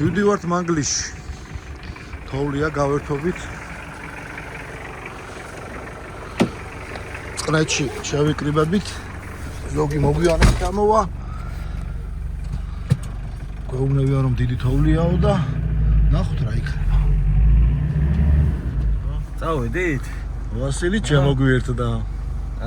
მივდივართ მანგლისში. თოვლია გავერთობით. წყნეთში შევიკრიბებით. ზოგი მოგვიანებით ამოვა. გვეუბნებია რომ დიდი თოვლიაო და ნახოთ რა იქნება. წავედით? ვასილი შემოგვიერთდა.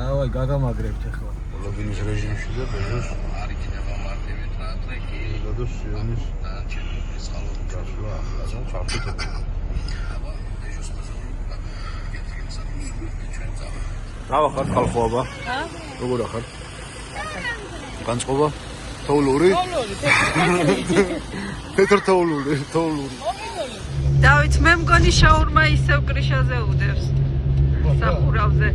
ავაი, გაგამაგრებთ ახლა. ლოგინის რეჟიმში და ბეჟოს არ იქნება მარტივი ტრანსფერი. გადო სიონის დანარჩენების ხალხი გასვლა ახლა ჩაფიქრე. რა ხარ ხალხობა? ჰა? როგორ ახარ? განწყობა? თოვლური? თეთრ თოვლური. დავით, მე მგონი შაურმა ისევ კრიშაზე უდევს. სახურავზე.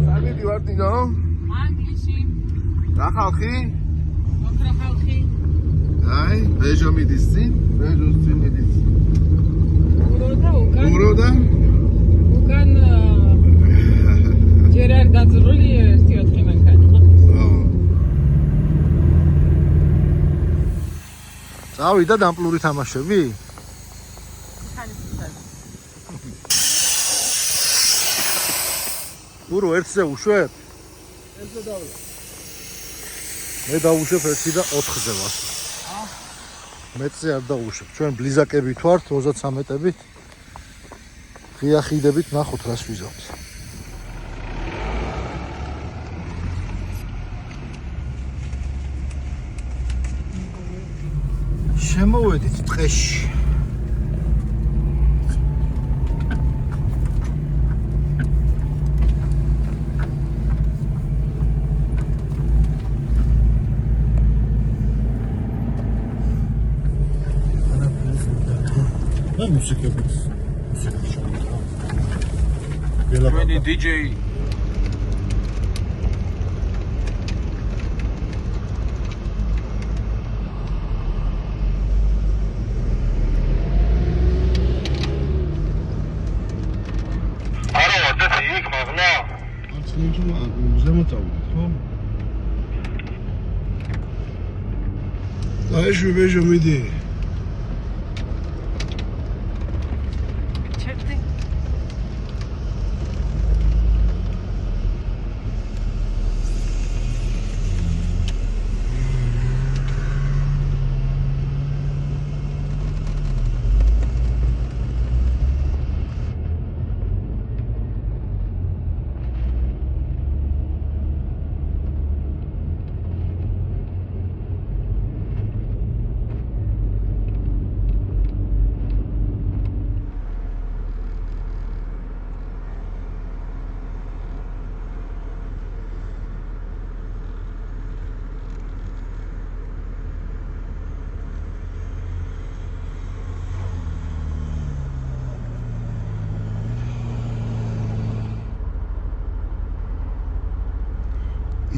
სამი ვარდინო? ანგლისში. რა ხალხი? ოქრა ხალხი. აი, ბეჟო მიდის წინ, ბეჟოს წინ მიდის. უროდა? უკან ჯერ არ დაძრული 1-4 მანქანა. წავიდა დამპლური თამაშები? ურო ერთზე უშვებ? ერთზე დავლა. მე დავუშვებ 1 და 4-ზე ვარ. მეცზე არ დავუშვებ. ჩვენ ბლიზაკებით ვართ 33-ებით. ღია ხიდებით ნახოთ რას ვიზავთ. შემოვედით ტყეში. და მუსიკებით. ჩვენი DJ არა, და იქ მაგნა. არც ნიჭმა ზემოწავდით, ხო? დაეშვი ბეჟო მიდი.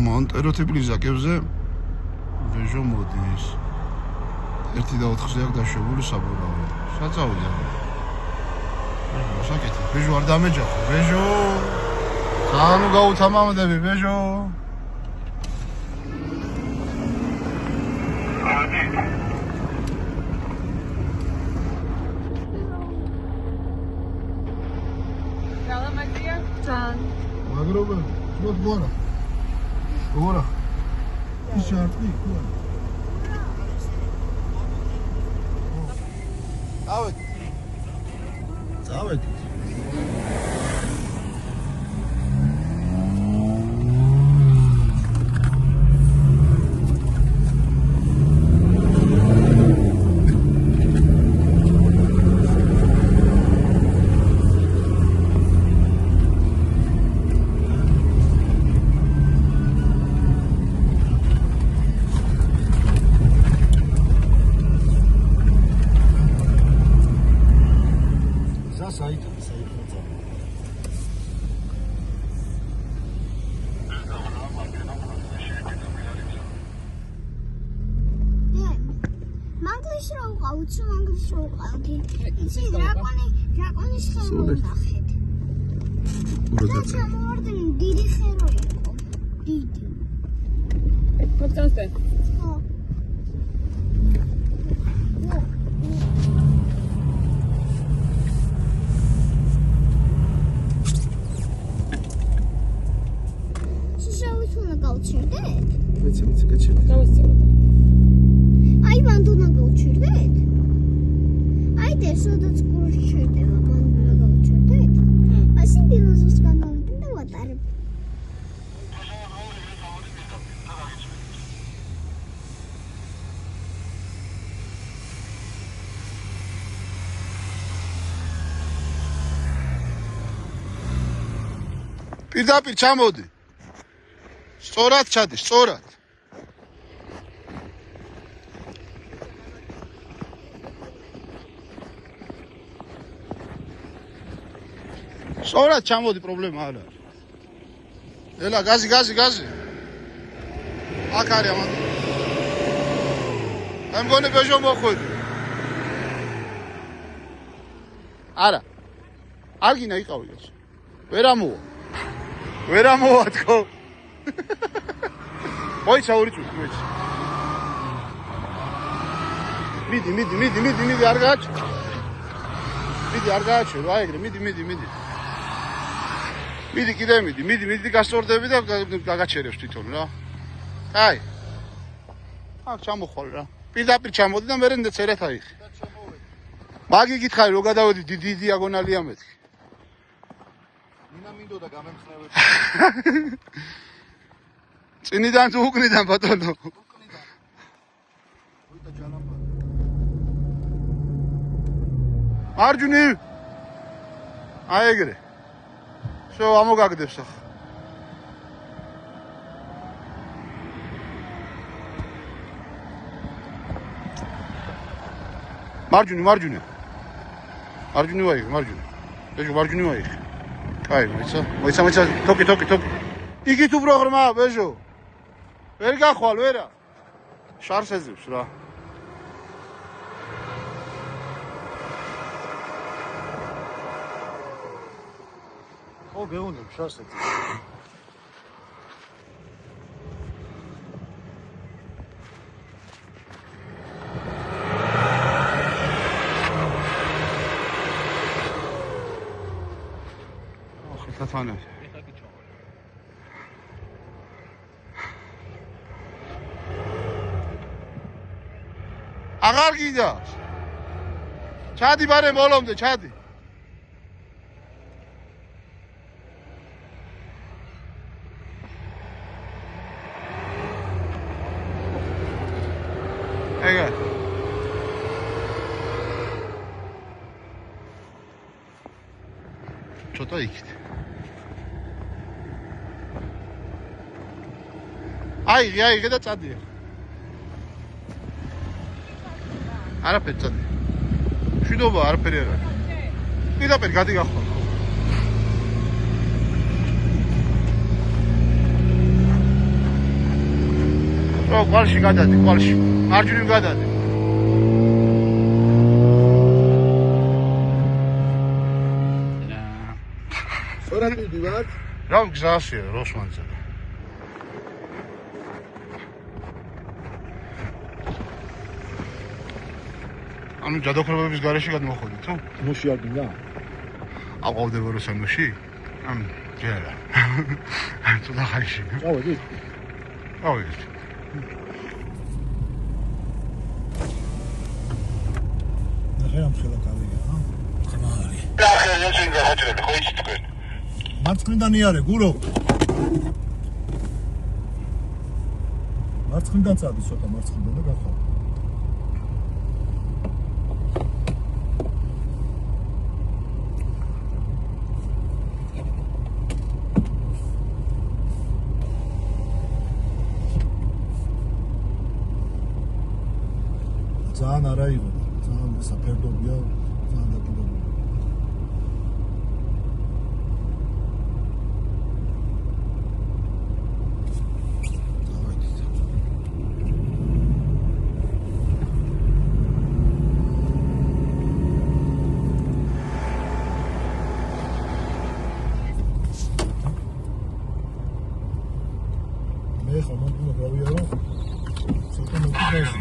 მონტეროთებლის ზაკებზე ბეჟო მოდის. 1 და 4-ზე აქვს დაშვებული საბურავი. საწავია. საკეთე. ბეჟო არ დამეჯახო. ბეჟო. სანუ გაუთამამდები ბეჟო. სალამატია. ძალიან. მაგრობა. შუად გორა. გორა. ის არტი ხო? წავედ. გავჩერდეთ? ვიცი, გაჩერდი. გამოსწორდა. აი მანდ უნდა გავჩერდეთ? აი დასოდაც გულში ჩერდება, მანდ უნდა გავჩერდეთ? მაშინ დინოზავს განავიდე და ვატარებ. პირდაპირ ჩამოდი. სწორად ჩადი, სწორად. სწორად ჩამოდი, პრობლემა არ არის. ელა, გაზი. აქ არის ამან. ამ გონე ბეჟო მოხვედი. არა. არ გინა იყავი ეს. ვერ ამოვა თქო. მოიცა ორი წუთი მოიცა. მიდი არ გააჩ. მიდი არ გააჩო რა ეგრე მიდი. მიდი კიდე მიდი გასწორდები და გაგაჩერებს თვითონ რა. აი. აქ ჩამოხვალ რა. პირდაპირ ჩამოდი და მერე წერეთ აიხი. მაგი გითხარი რო გადავედი დიდი დიაგონალია მეთქი. მინდა მინდოდა გამემხნევები. წინიდან თუ უკნიდან ბატონო. ვიდა ჯანაბა. მარჯვნივ. აი ეგრე. შო ამოგაგდებს ახლა. მარჯვნივ. მარჯვნივ. ეჟო მარჯვნივ აიხ. აი, მოიცა, თოკი. იგით უფრო ღრმა, ბეჟო. ვერ გახვალ, ვერა. შარს ეძებს რა. ხო, გეუნებ შარს ეძებს. თათანე. აღარ გიდას. ჩადი ბარე მოლომდე, ჩადი. ეგა. ცოტა იქით. აიღე და წადია. არაფერი წადი. შვიდობა არაფერი არ არის. პირდაპირ გადი გახვალ. რო ყალში გადადი, ყალში. მარჯვნივ გადადი. სწორად მივდივარ. რა გზასია როსმანზე. ანუ ჯადოქრებების გარეშე გადმოხვედი თუ? მუში არ გინდა? აყვავდება როსანოში? ამ ჯერა. თუ დახაიში. წავედი. ავიდეთ. ნახე ამ ხელა კავია, ჰა? ხმარი. ახლა ისინი გააჩერე, ხო იცით თქვენ. მარცხნიდან იარე, გურო. მარცხნიდან წადი ცოტა მარცხნიდან და გახვალ. ძალიან არა იყო, ძალიან საფერდობია, ძალიან დაკიდებული. მე ხომ მომდუნა გავიარო. ცოტა მოკიდაზე.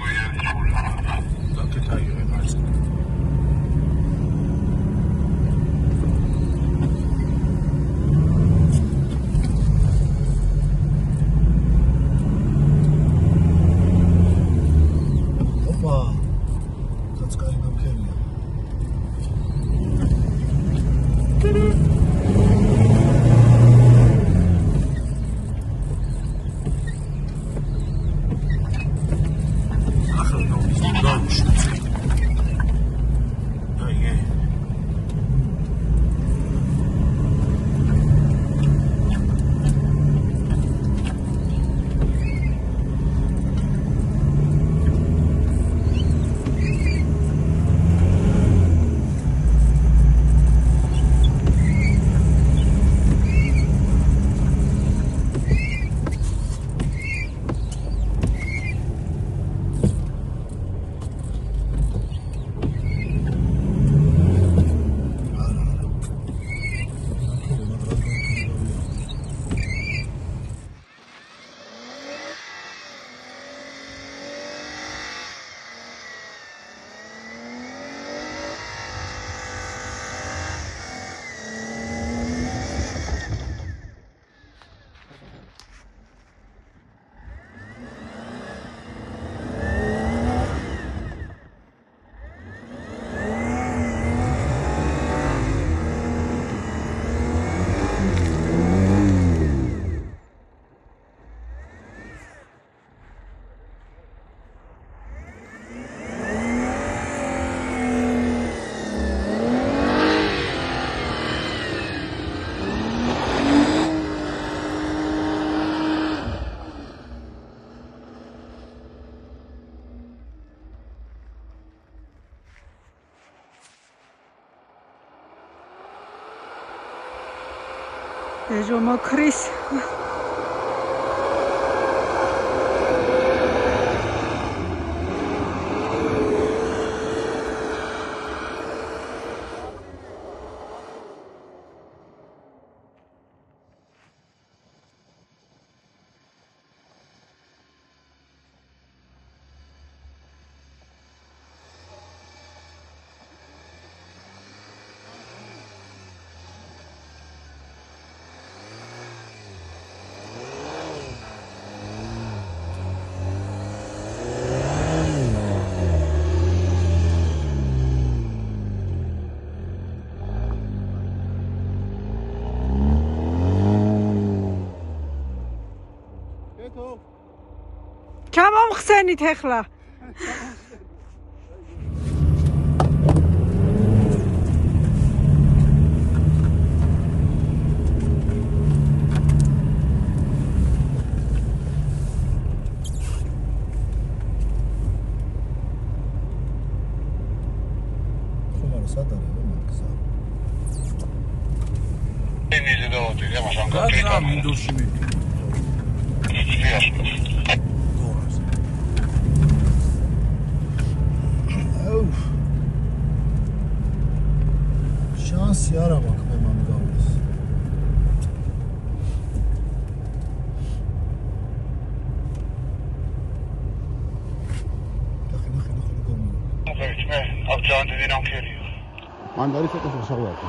ბეჟო მოკრის. ჩამომხსენით ახლა. ხომარა სადაა მაგზა. ინიზე დავატირე, მაშინ გაზა მინდორში მე. შანსი არ აქვს მე მან გავლის. ნახე გომი. მოხერხ მე, აქ ჯანდი დინამქერია. მან არის ცოტა შეშავაკი.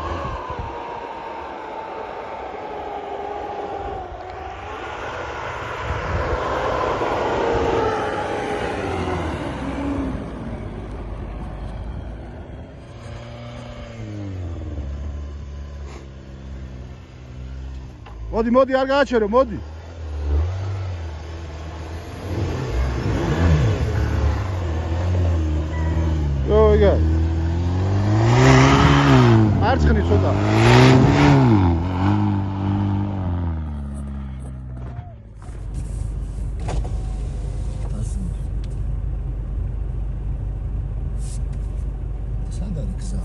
მოდი არ გააჩერო, მოდი. იგა. მარცხნი ცოტა. სადაა გზა?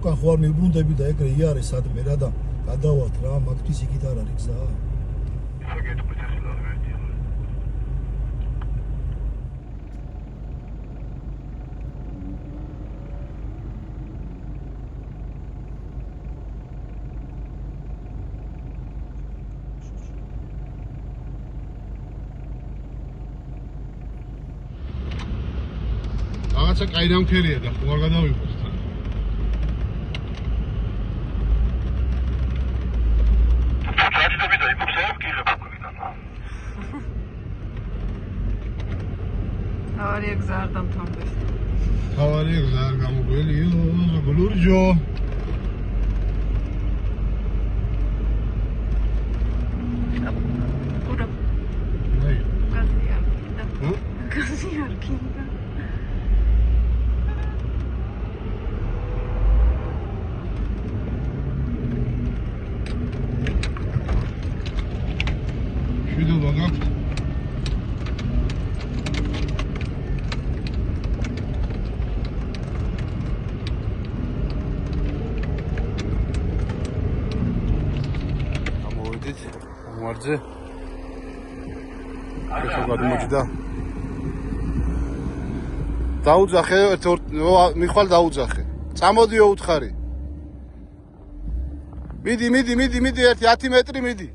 უკან ხო არ მიბრუნდები და ეგრე იარე სადმე რა და გადავალთ რა, მაგთვის იქით არ არის გზა. გეტყვით ახლა ვერდია. რაღაცა კაი რამქერია და ხო არ გადავიღოთ. ავარია გზა არ დამთავრდეს. ავარია გზა არ გამოგველიო, გლურჯო. ურა. ნაი. გაზია. გაზია კინდა. შედობა გაქვთ? მარზე ეხლა გადმოდი და დაუძახე მიხვალ დაუძახე წამოდიო უთხარი მიდი 10 მეტრი მიდი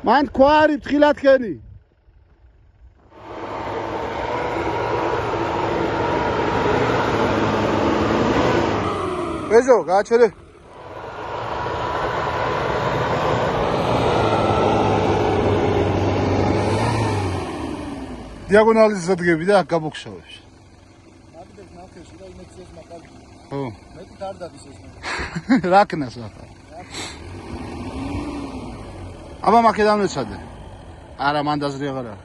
მან თქვა არის თხილად ხენი ბეჟო გააჩერე დიაგონალის ზადგები და აქ გაბოქშავებს ეთერში და იმეც ეს მაყალ. ხო. მეტი არ დადის ეს. რაკნას ახლა. აბა მაკედან ვეცადე. არა მანდაზრი აღარა.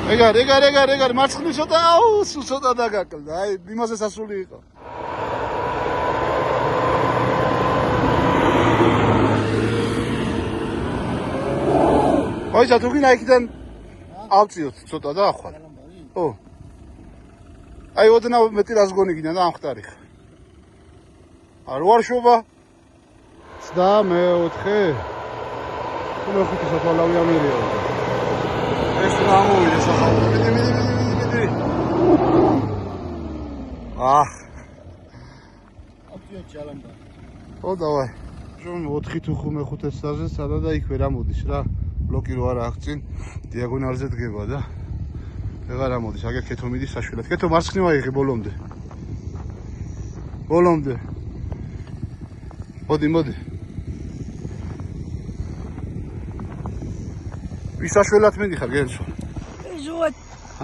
ეგარ მარცხნივ ცოტა აუ სულ ცოტა დაგაკლდა. აი იმაზე სასული იყო. ოიცა თუ გინდა იქიდან ავწიოთ ცოტა და ახვალ. ო. აი ოდნავ მეტი რას გონი გინდა და ამხტარი ხა. არ ვარშობა. 24. თუნდაც ხუთი საფალავი ამერია. ეს გამოვიდა სახალხო. მიდი. აჰ. აპტიო ჯალამდა. ო დავაი. რომ 4 თუ 5 სტაჟზე სადა და იქ ვერ ამოდის რა. ბლოკი რო არა აღწინ დიაგონალზე დგება და ვეღარ ამოდის. აგერ ქეთო მიდის საშვილად. ქეთო მარცხნივ აიღე ბოლომდე. მოდი. ვისაშველად მიდიხარ გენცო? ჟუა.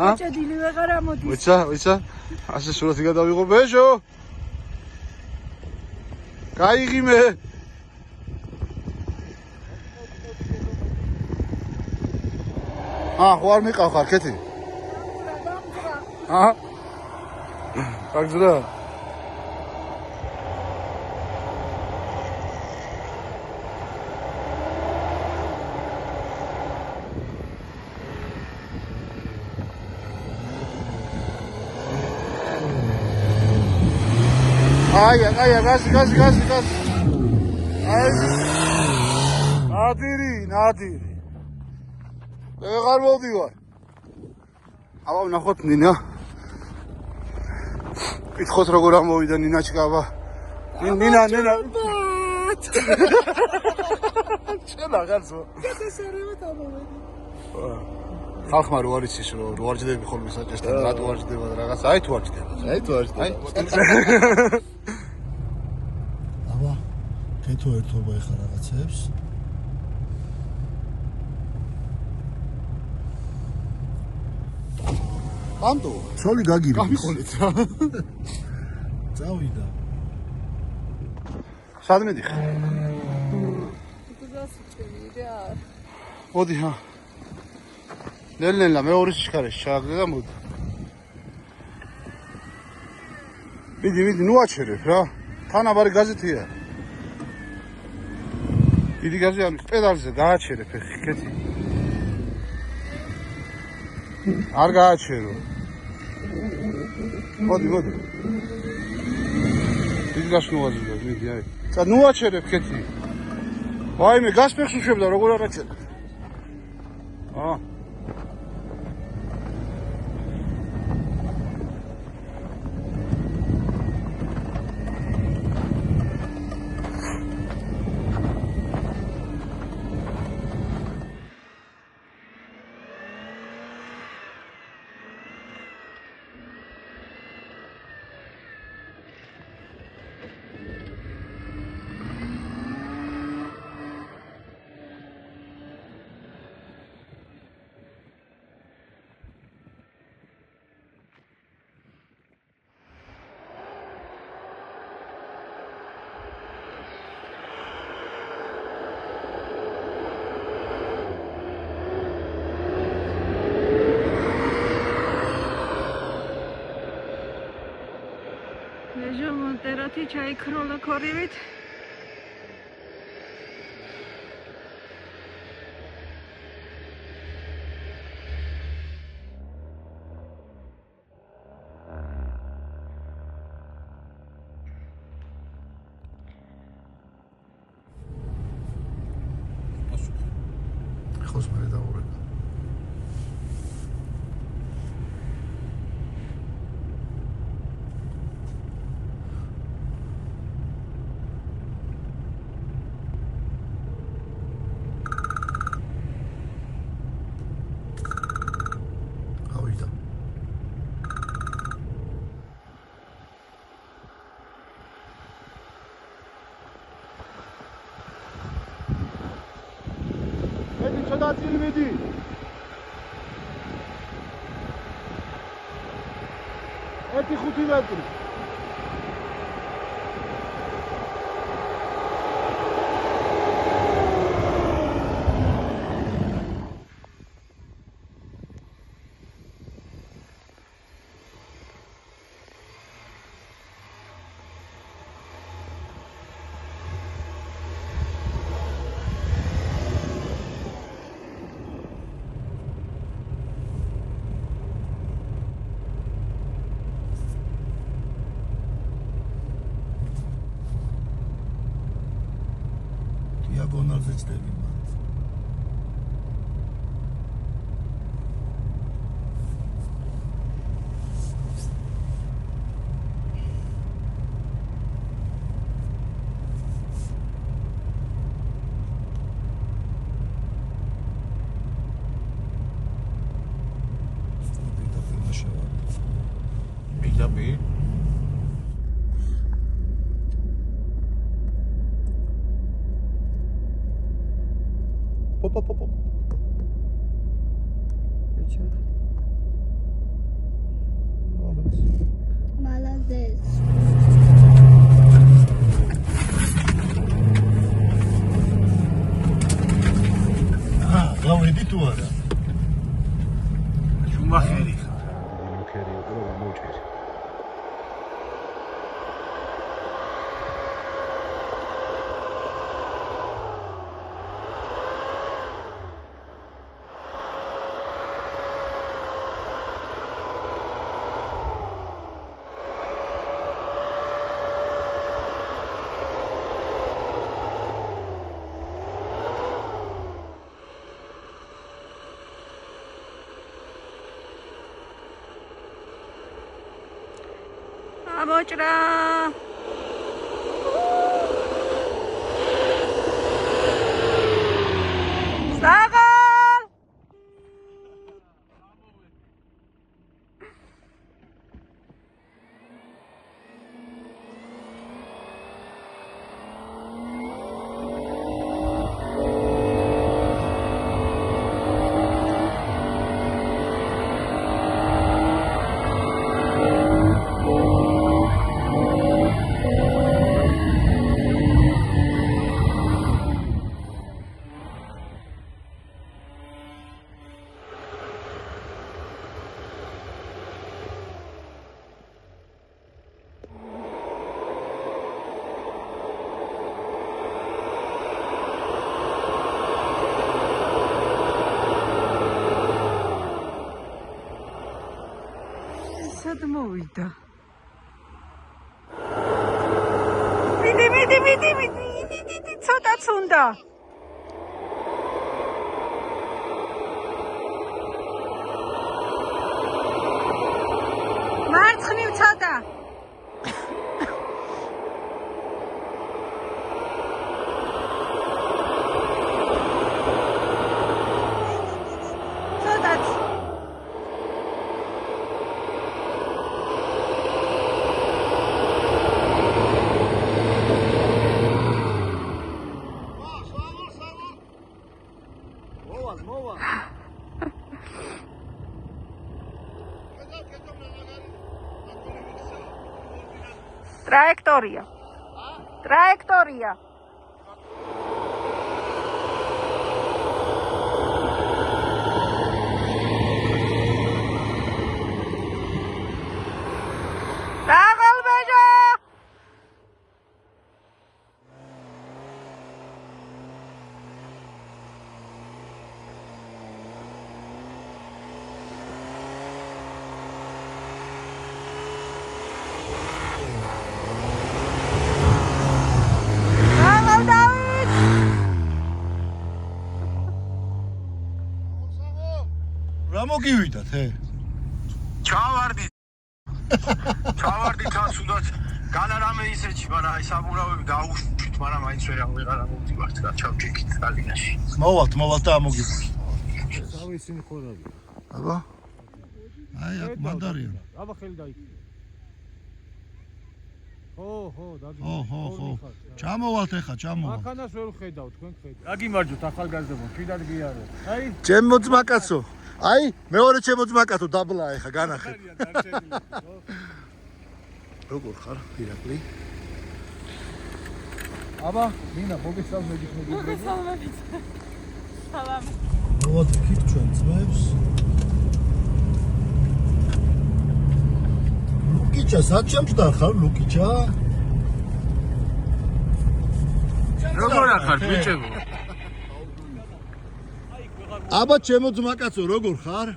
აჭადილი ვეღარ ამოდის. ვიცა? ასე სურათი გადავიღო ბეჟო. გაიღიმე. ხო არ მიყავ ქეთი? აგზრა. აი, გასი. აი. ნადირი. ვეღარ მოვდივარ. აბა ვნახოთ ნინა. კითხოთ როგორ ამოვიდა ნინაჩკა აბა. ნინა. შენა გასო. გასასერევად ამოვედი. ხალხმა რო არ იცის რო არ ჯდები ხოლმე საჭესთან რატო არ ჯდება და რაღაც აი თუ არ ჯდება. აბა ქეთო ერთობა ეხა რაღაცებს. ამდო ცოლი გაგირი. გამიყოლეთ რა. წავიდა. სად მიდიხარ? მოდი ჰა. ნელ-ნელა მეორის ჩქარეში ჩააგდე და მოდი. მიდი ნუ აჩერებ რა. თანაბარი გაზეთია. დიდი გაზი არის პედალზე გააჩერებ ეხი ქეთი. არ გააჩერო. მოდი. დიდი გასნუაზი მიდი აი. ნუ აჩერებ ქეთი. ვაიმე გასპეხს უშვებდა როგორ არ აჩერებ. ვეჟო მონტერათი ჩაიქროლა ქორივით. ხოს მე დაურეკა. ცოტა წინ მიდი. ერთი 5 მეტრი. დიაგონალზე წდები მათ. მიდაბი Pop. Молодец. გავედი თუ არა? შუმახერი ხარ. მოკერი იყო და მოუჭერი. Abochra. Sagal. Sad mოვიდა. მიდი, ცოტაც უნდა. მარცხნივ ცოტა. ცოტაც. Траектория. Сагалбежа. რა მოგივიდათ, ჩავარდი თან თუნდაც განარამე ისეჩი, მაგრამ აი საბურავები დაუშვით, მაგრამ მაინც ვეღარ მოვდივართ რა ჩავჭიქით გალინაში. მოვალთ და ამოგიყვანთ. თავი ისინი ხორავია. აბა? აი აქ მანდარია. აბა ხელი დაიქნა. ხო, დაგი. ხო. ჩამოვალთ ახლა, ჩამოვალთ. მანქანას ვერ ხედავ, თქვენ ხედავთ. დაგიმარჯვოთ ახალგაზრდებო, თვითონ გიარო. აი, ჩემო ძმაკაცო. აი, მეორე ჩემო ძმაკაცო დაბლა ეხა განახეთ. როგორ ხარ, ირაკლი? აბა, მინდა მოგესალმებით მოგესალმებით. მოგესალმებით. სალამი. მოვადგით ჩვენ ძმებს. ლუკიჩა, სად შემჭდარ ხარ, ლუკიჩა? როგორ ახარ, ბიჭებო? აბა ჩემო ძმაკაცო, როგორ ხარ?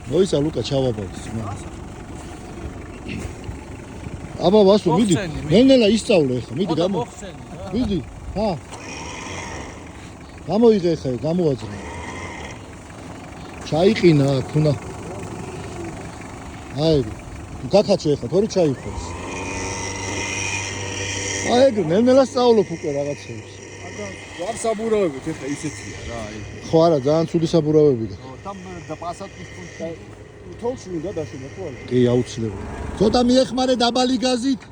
მოიცა ლუკა ჩავაბავდეს ძმას. აბა ვასო, მიდი. ნელ-ნელა ისწავლე ახლა, მიდი გამო. მიდი. ჰა. გამოიღე ხა, გამოაძრე. ჩაიყინა აქ უნდა. აი, გაკაჩე ხა, თორე ჩაიფხოს. აი, ეგ ნელ-ნელა სწავლობ უკვე რაღაცებს. ვარ საბურავებით, ეხლა ისეთია რა, აი. ხო არა, ძალიან ცუდი საბურავები და. там და პასატის პუნქტი თოლში უნდა დაშენო ხო არა? კი, აუცილებლად. ცოტა მიეხმარე დაბალი გაზით.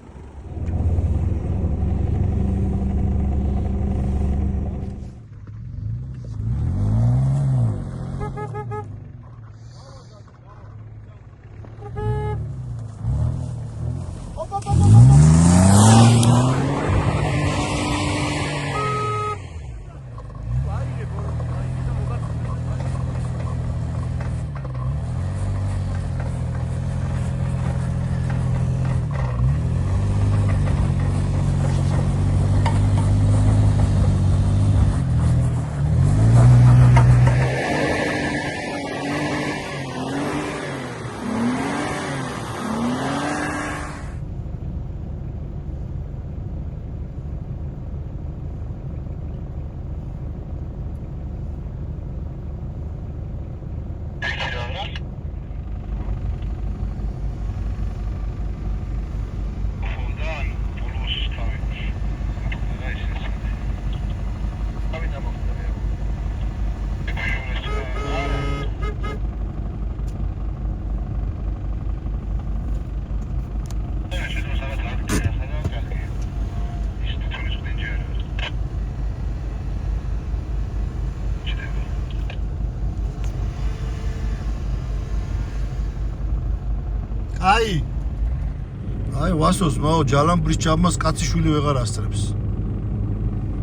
აი ვასოს მაო ჯალამბრის ჩაბმას კაცი შვილი ვეღარ ასწრებს.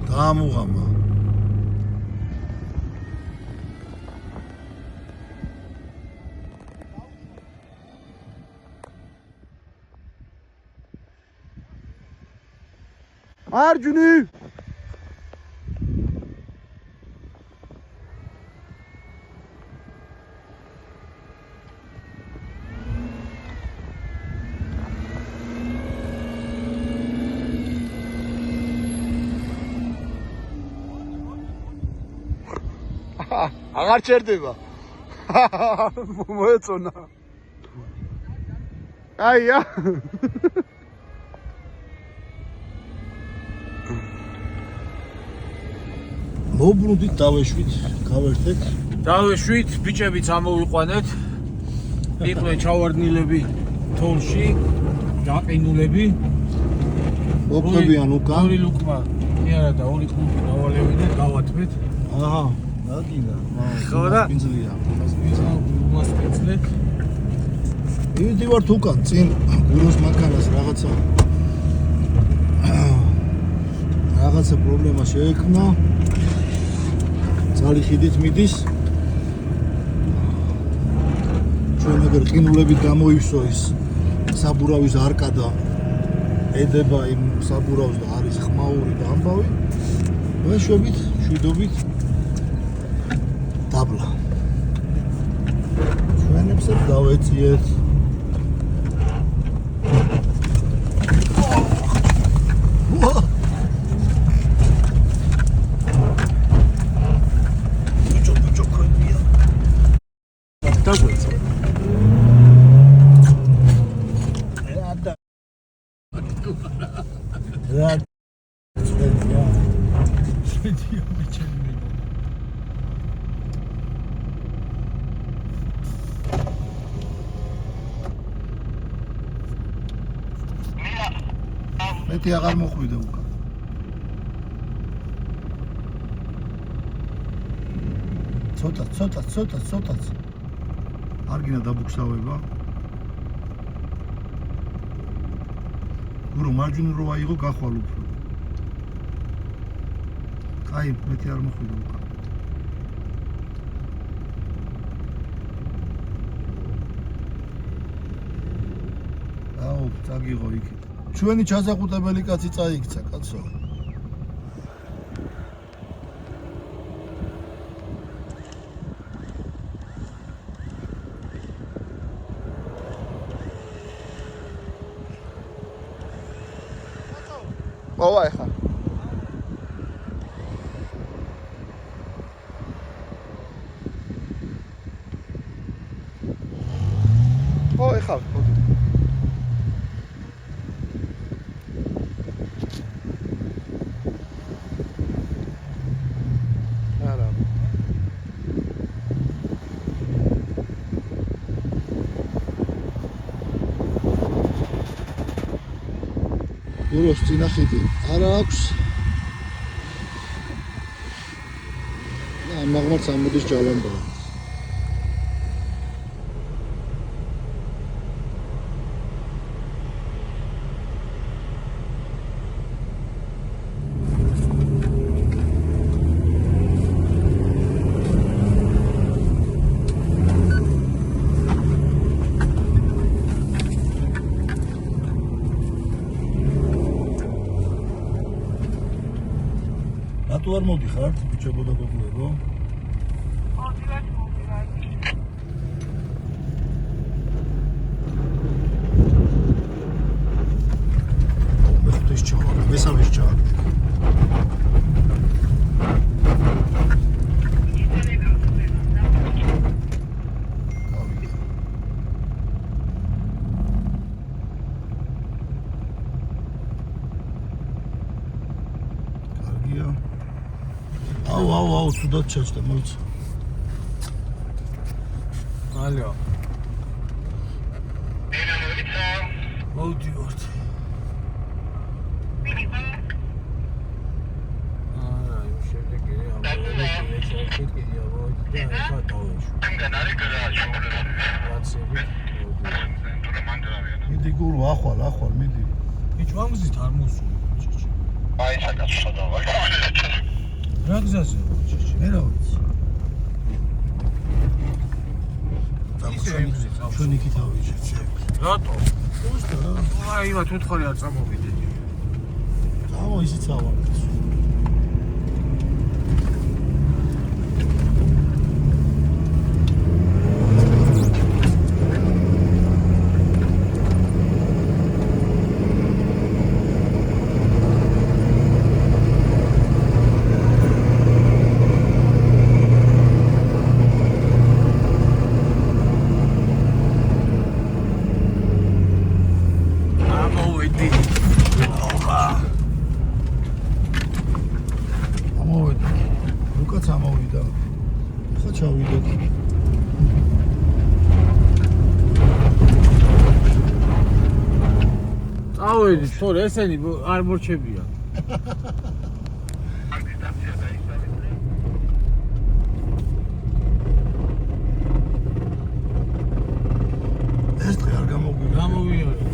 დაამუღამა. მარჯვნი აღარ ჩერდება. მოეწონა. აია. მოუბრუნდით დავეშვით, გავერთეთ. დავეშვით, ბიჭებიც ამოვიყვანეთ. იყვნენ ჩავარდნილები თოლში, გაყინულები. მოკლებიან უკან. ორი ლუკმა, კი არა და ორი ხუთი დავალევინე, გავათმეთ. აჰა. დაგინდა. ხო და? პინძლია. მასპინძლეთ. მივიდივართ უკან, წინ გუროს მანქანას რაღაცა პრობლემა შეექმნა. ძალი ხიდით მიდის. ჩვენ ეგერ ყინულებით გამოივსო ის საბურავის არკა და ედება იმ საბურავს და არის ხმაური და ამბავი. ვეშვებით, შვიდობით დაბლა. ჩვენებსაც დავეციეთ. ბიჭო ქოინია. დაგვეცა. რა წერია. შედიო ბიჭები. მეტი აღარ მოხვიდე უკან. ცოტაც. არ გინდა დაბუქსავება. გურო მარჯვნივ რო აიღო გახვალ უფრო. აი, მეტი არ მოხვიდე უკან. აუ, წაგიღო იქით. ჩვენი ჩაზაყუტებელი კაცი წაიქცა, კაცო. მოვა ეხა. ეხა. არა. გუროს წინა ხიდი არა აქვს. და მაგმარც ამოდის ჯალანბა. რატო არ მოდიხარ ბიჭებო და გოგოებო? მეხუთეს ჩავაგდე, მესამეს ჩავაგდე. კარგია. აუ, ცუდად ჩაჭდა, მოიცა. ალო. მოვდივართ. არა, იმ შედეგი მიდი გურო, ახვალ, მიდი. ბიჭო, ამზით არ მოსული, ბიჭო. აი, საკაცო დავა. რა გზაზე, ბიჭო? მე რა ვიცი. ჩვენ იქით ავიჯეთ. რატო? უშტა რა. აი, იმათ უთხარი არ წამოვიდეთ. აუ, ისიც ავარდეთ. ამოვიდა. ხა ჩავიდეთ. წავედი, თორე ესენი არ მორჩებიან. ეს დღე არ გამოგვიგია. გამოვიარე.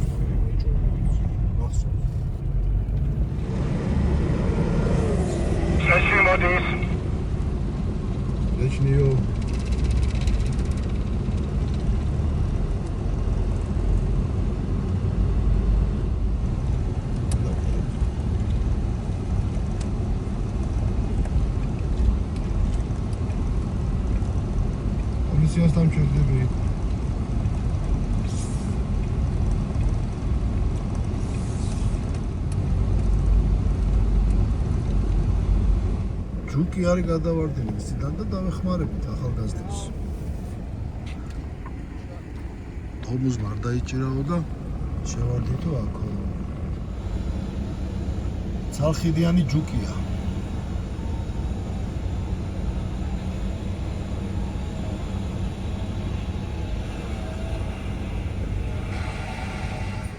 შეში მოდის. ეჩნიო. კომისიას დამჩერდები. ჯუკი არის გადავარდნილი ისიდან და დავეხმარებით ახალგაზრდებს. თორმუზმა არ დაიჭირაო და შევარდითო აქ. ცალხიდიანი ჯუკია.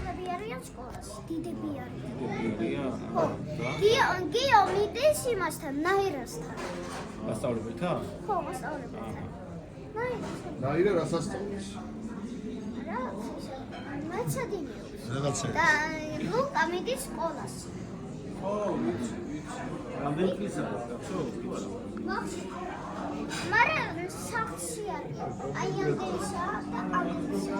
Zabijali od szkoły. დიდები არის. დიახია. ხო. გიო მიდის იმასთან, ნაირასთან. ასწავლებელთა? ხო, მასწავლებელთან. ნაირასთან. ნაირა რას ასწავლის? რა? მეცადინეობს. რაღაცა. და ლუკა მიდის სკოლას. რამდენი წლისაა? მახ მაგრამ სახლში არის. აი ამდენისა და ამდენისა.